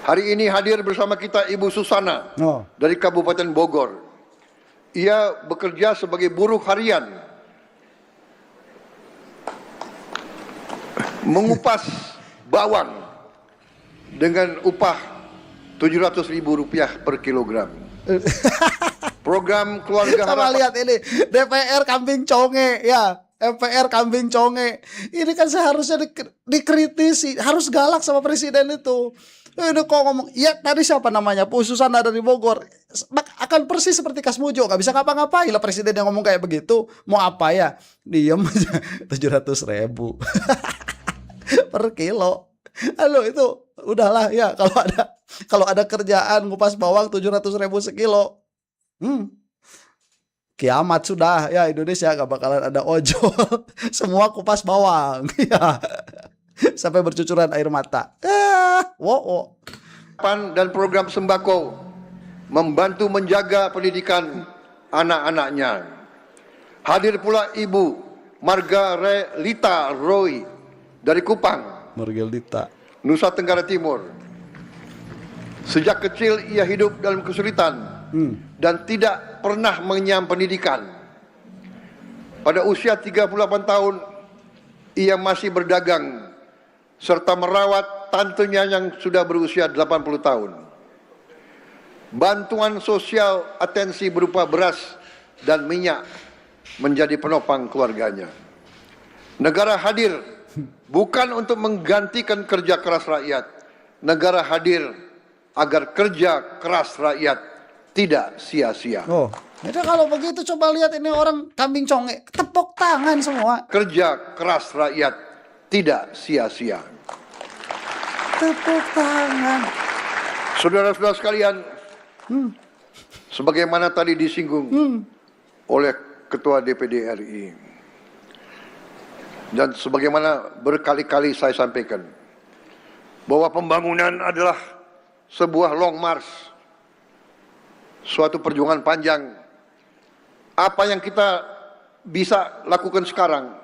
Hari ini hadir bersama kita Ibu Susana dari Kabupaten Bogor. Ia bekerja sebagai buruh harian, mengupas bawang dengan upah Rp700.000 per kilogram. Program keluarga Sama harapan. lihat ini DPR kambing conge ya, MPR kambing conge. Ini kan seharusnya dikritisi, harus galak sama presiden itu. Ini kok ngomong, ya tadi siapa namanya, Bu Susana dari Bogor, akan persis seperti Kas Mujo, gak bisa ngapa-ngapain lah presiden yang ngomong kayak begitu. Mau apa ya, diem aja. 700.000 per kilo. Halo, itu udahlah ya, kalau ada kerjaan ngupas bawang 700.000 sekilo, kiamat sudah ya, Indonesia gak bakalan ada ojol. Semua kupas bawang ya, sampai bercucuran air mata. Dan program sembako membantu menjaga pendidikan anak-anaknya. Hadir pula Ibu Margarelita Roy dari Kupang, Margarelita, Nusa Tenggara Timur. Sejak kecil ia hidup dalam kesulitan dan tidak pernah mengenyam pendidikan. Pada usia 38 tahun ia masih berdagang serta merawat tantenya yang sudah berusia 80 tahun. Bantuan sosial atensi berupa beras dan minyak menjadi penopang keluarganya. Negara hadir bukan untuk menggantikan kerja keras rakyat. Negara hadir agar kerja keras rakyat tidak sia-sia. Jadi kalau begitu coba lihat ini orang kambing conge, tepuk tangan semua. Kerja keras rakyat tidak sia-sia. Tepuk tangan. Saudara-saudara sekalian, sebagaimana tadi disinggung oleh Ketua DPD RI, dan sebagaimana berkali-kali saya sampaikan, bahwa pembangunan adalah sebuah long march, suatu perjuangan panjang. Apa yang kita bisa lakukan sekarang,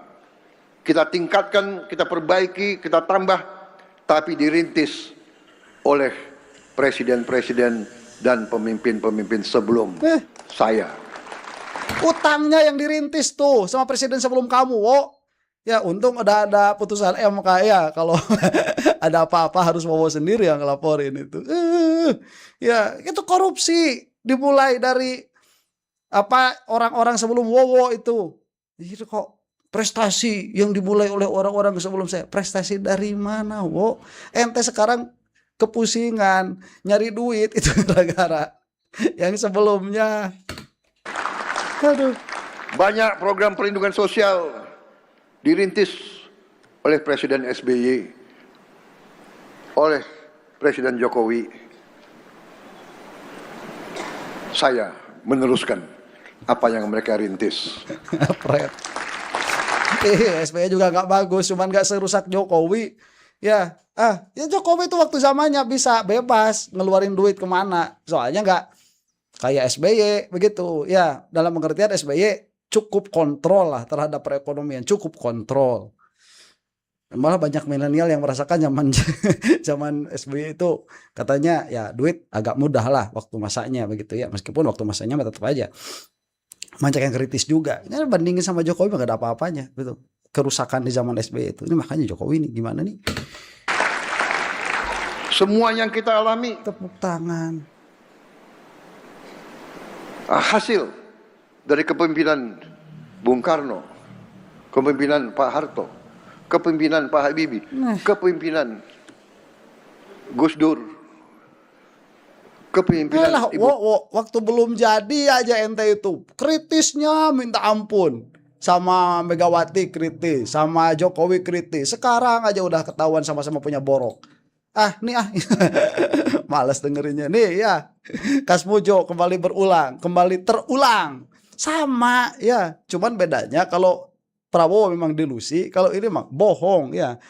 kita tingkatkan, kita perbaiki, kita tambah, tapi dirintis oleh presiden-presiden dan pemimpin-pemimpin sebelum saya. Utangnya yang dirintis tuh sama presiden sebelum kamu, Ya untung ada putusan MK ya, kalau ada apa-apa harus Wowo sendiri yang ngelaporin itu. Ya itu korupsi dimulai dari apa orang-orang sebelum Wowo itu. Jadi kok prestasi yang dimulai oleh orang-orang sebelum saya, prestasi dari mana, Ente sekarang kepusingan nyari duit itu gara-gara yang sebelumnya. Aduh. Banyak program perlindungan sosial dirintis oleh Presiden SBY, oleh Presiden Jokowi. Saya meneruskan apa yang mereka rintis. SBY juga nggak bagus, cuman nggak serusak Jokowi. Ya Jokowi itu waktu zamannya bisa bebas ngeluarin duit kemana, soalnya nggak kayak SBY begitu. Ya dalam pengertian SBY cukup kontrol lah terhadap perekonomian, cukup kontrol. Malah banyak milenial yang merasakan zaman SBY itu katanya ya duit agak mudah lah waktu masanya begitu ya, meskipun waktu masanya tetap aja banyak yang kritis juga. Ini bandingin sama Jokowi nggak ada apa-apanya gitu. Kerusakan di zaman SBY itu. Ini makanya Jokowi nih gimana nih? Semua yang kita alami Tepuk tangan. Hasil dari kepemimpinan Bung Karno, kepemimpinan Pak Harto, kepemimpinan Pak Habibie, kepemimpinan Gus Dur, kepemimpinan waktu belum jadi aja ente itu kritisnya minta ampun, sama Megawati kritis, sama Jokowi kritis. Sekarang aja udah ketahuan sama-sama punya borok. Males dengerinnya nih ya. Kas Mujo kembali terulang sama ya, cuman bedanya kalau Prabowo memang delusi, kalau ini memang bohong ya.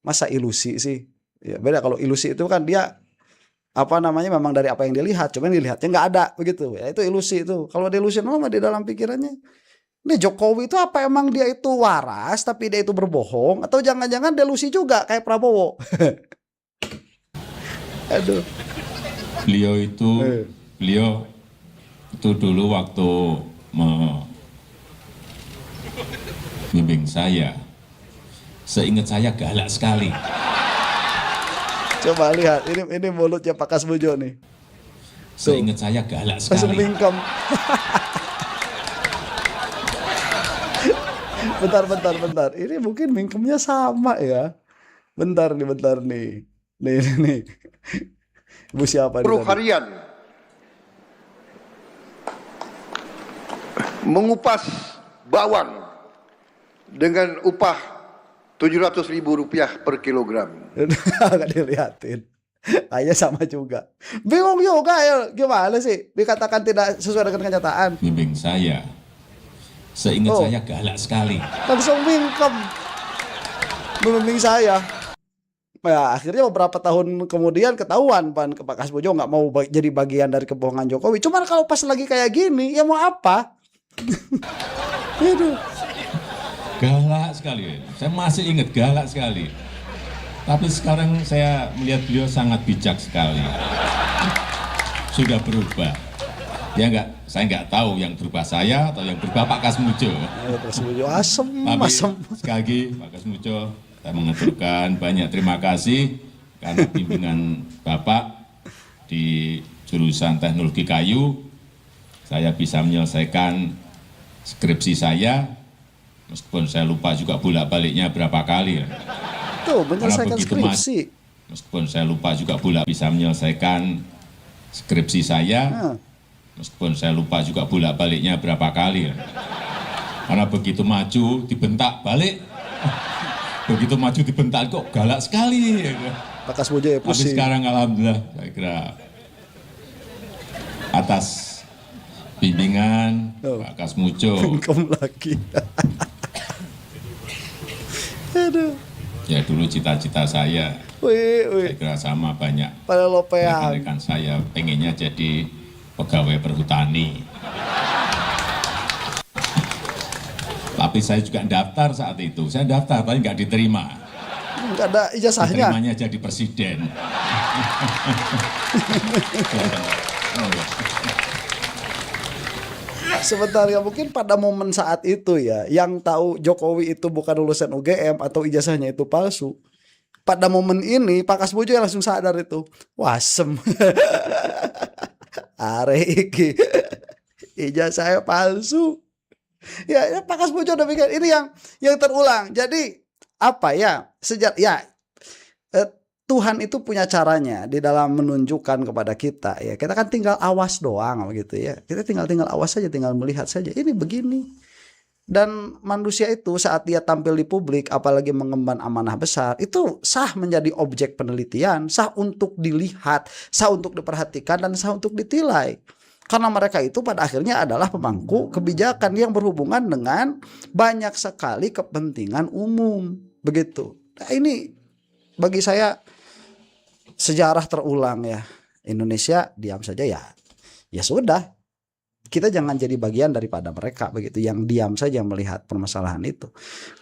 Masa ilusi sih ya, beda. Kalau ilusi itu kan dia memang dari apa yang dilihat, cuman dilihatnya nggak ada begitu ya, itu ilusi itu. Kalau delusional mah di dalam pikirannya. Ini Jokowi itu apa emang dia itu waras tapi dia itu berbohong, atau jangan-jangan delusi juga kayak Prabowo. Aduh. Beliau itu dulu waktu membimbing saya, seingat saya galak sekali. Coba lihat, ini mulutnya Pak Kasmujo nih. Seingat saya galak Langsung sekali. mingkem. Bentar. Ini mungkin mingkemnya sama ya. Bentar nih. Nih. Ibu siapa nih? Buruh tadi? harian mengupas bawang dengan upah Rp700.000 per kilogram. Gak dilihatin. Kayaknya sama juga. Bingung juga ya. Gimana sih? Dikatakan tidak sesuai dengan kenyataan. Membimbing saya, seingat Oh. saya galak sekali. Langsung mingkem. Membimbing saya. Ya, akhirnya beberapa tahun kemudian ketahuan Pak Kasmujo nggak mau jadi bagian dari kebohongan Jokowi. Cuman kalau pas lagi kayak gini, ya mau apa? Aduh. Galak sekali. Saya masih ingat galak sekali. Tapi sekarang saya melihat beliau sangat bijak sekali. Sudah berubah. Ya enggak, saya nggak tahu yang berubah saya atau yang berubah Pak Kasmujo. Pak Kasmujo asem. Sekali lagi Pak Kasmujo, saya mengaturkan banyak terima kasih karena bimbingan Bapak di jurusan teknologi kayu, saya bisa menyelesaikan skripsi saya, meskipun saya lupa juga bolak-baliknya berapa kali. Tuh, menyelesaikan skripsi. Meskipun saya lupa juga bisa menyelesaikan skripsi saya, meskipun saya lupa juga bolak-baliknya berapa kali. Karena begitu maju dibentak balik. Begitu maju dibentak kok galak sekali. Pak Kasmujo ya Tapi pusing. sekarang alhamdulillah saya kira atas bimbingan Pak Kasmujo, Mingkem lagi. Aduh. ya dulu cita-cita saya Wih. kira sama banyak Pada lopean. rekan saya pengennya jadi pegawai perhutani. Tapi saya juga daftar saat itu. Saya daftar tapi nggak diterima. Nggak ada ijazahnya. Diterimanya jadi presiden. Sebentar ya, mungkin pada momen saat itu ya, yang tahu Jokowi itu bukan lulusan UGM atau ijazahnya itu palsu. Pada momen ini Pak Kasmujo yang langsung sadar itu. Wasem. Are iki. Ijazahnya palsu. Ya, Pak Kasmujo udah pikir ini yang terulang. Jadi apa ya? Tuhan itu punya caranya di dalam menunjukkan kepada kita ya. Kita kan tinggal awas doang gitu ya. Kita tinggal awas saja, tinggal melihat saja. Ini begini. Dan manusia itu saat dia tampil di publik, apalagi mengemban amanah besar, itu sah menjadi objek penelitian, sah untuk dilihat, sah untuk diperhatikan, dan sah untuk ditilai. Karena mereka itu pada akhirnya adalah pemangku kebijakan yang berhubungan dengan banyak sekali kepentingan umum. Begitu. Nah, ini bagi saya sejarah terulang ya. Indonesia diam saja ya sudah. Kita jangan jadi bagian daripada mereka begitu yang diam saja melihat permasalahan itu.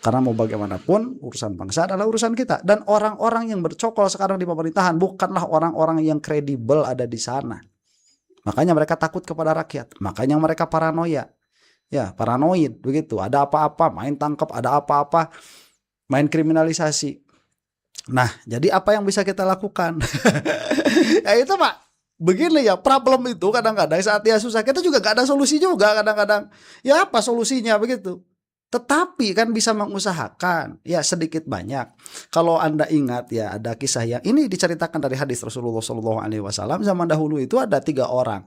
Karena mau bagaimanapun urusan bangsa adalah urusan kita. Dan orang-orang yang bercokol sekarang di pemerintahan bukanlah orang-orang yang kredibel ada di sana. Makanya mereka takut kepada rakyat. Makanya mereka paranoia. Ya, paranoid begitu. Ada apa-apa main tangkap, ada apa-apa main kriminalisasi. Nah, jadi apa yang bisa kita lakukan? Ya itu Pak, begini ya, problem itu kadang-kadang saat dia susah, kita juga gak ada solusi juga kadang-kadang. Ya apa solusinya begitu? Tetapi kan bisa mengusahakan, ya sedikit banyak. Kalau Anda ingat ya, ada kisah yang ini diceritakan dari hadis Rasulullah SAW. Zaman dahulu itu ada 3 orang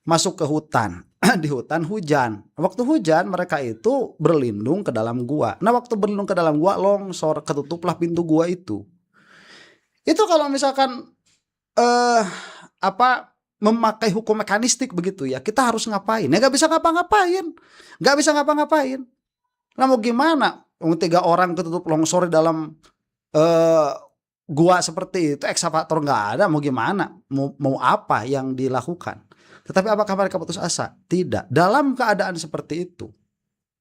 masuk ke hutan. Di hutan hujan. Waktu hujan mereka itu berlindung ke dalam gua. Nah waktu berlindung ke dalam gua longsor, ketutuplah pintu gua itu. Itu kalau misalkan memakai hukum mekanistik begitu ya, kita harus ngapain? Ya gak bisa ngapa-ngapain. Gak bisa ngapa-ngapain. Nah mau gimana? 3 orang ketutup longsor di dalam gua seperti itu, ekskavator gak ada, mau gimana? Mau apa yang dilakukan? Tetapi apakah mereka putus asa? Tidak. Dalam keadaan seperti itu,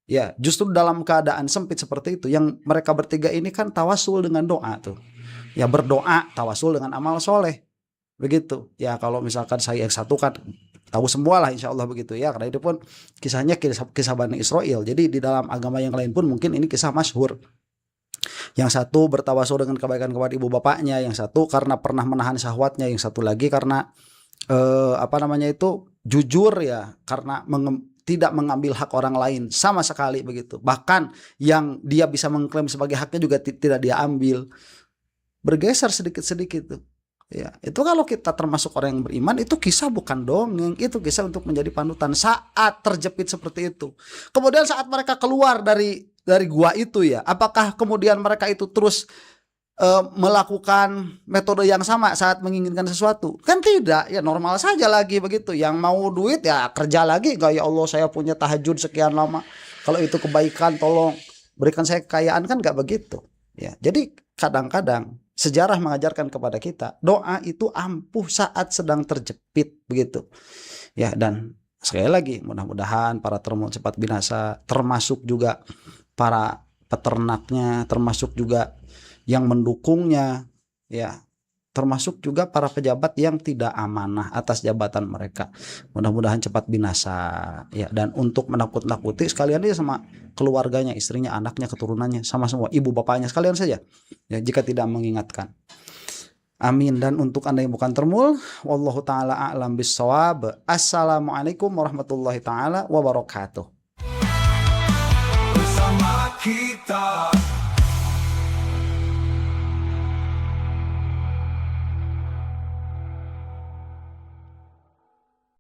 ya justru dalam keadaan sempit seperti itu, yang mereka bertiga ini kan tawasul dengan doa tuh. Ya berdoa, tawasul dengan amal soleh. begitu ya. Kalau misalkan saya yang satu kan tahu semua lah insya Allah begitu ya, karena itu pun kisahnya kisah Bani Israel. Jadi di dalam agama yang lain pun mungkin ini kisah masyhur. Yang satu bertawasul dengan kebaikan kepada ibu bapaknya, yang satu karena pernah menahan syahwatnya, yang satu lagi karena jujur ya, karena tidak mengambil hak orang lain sama sekali begitu. Bahkan yang dia bisa mengklaim sebagai haknya juga tidak dia ambil. Bergeser sedikit-sedikit tuh. Ya, itu kalau kita termasuk orang yang beriman, itu kisah bukan dongeng, itu kisah untuk menjadi panutan saat terjepit seperti itu. Kemudian saat mereka keluar dari gua itu ya, apakah kemudian mereka itu terus melakukan metode yang sama saat menginginkan sesuatu? Kan tidak, ya normal saja lagi begitu. Yang mau duit ya kerja lagi, enggak ya Allah saya punya tahajud sekian lama, kalau itu kebaikan tolong berikan saya kekayaan, kan enggak begitu. Ya, jadi kadang-kadang sejarah mengajarkan kepada kita doa itu ampuh saat sedang terjepit begitu. Ya, dan sekali lagi mudah-mudahan para termul cepat binasa, termasuk juga para peternaknya, termasuk juga yang mendukungnya, ya, termasuk juga para pejabat yang tidak amanah atas jabatan mereka. Mudah-mudahan cepat binasa ya. Dan untuk menakut-nakuti sekalian aja sama keluarganya, istrinya, anaknya, keturunannya, sama semua ibu bapaknya sekalian saja ya, jika tidak mengingatkan. Amin. Dan untuk Anda yang bukan termul, wallahu taala a'lam bissawab. Assalamualaikum warahmatullahi taala wabarakatuh. Bersama kita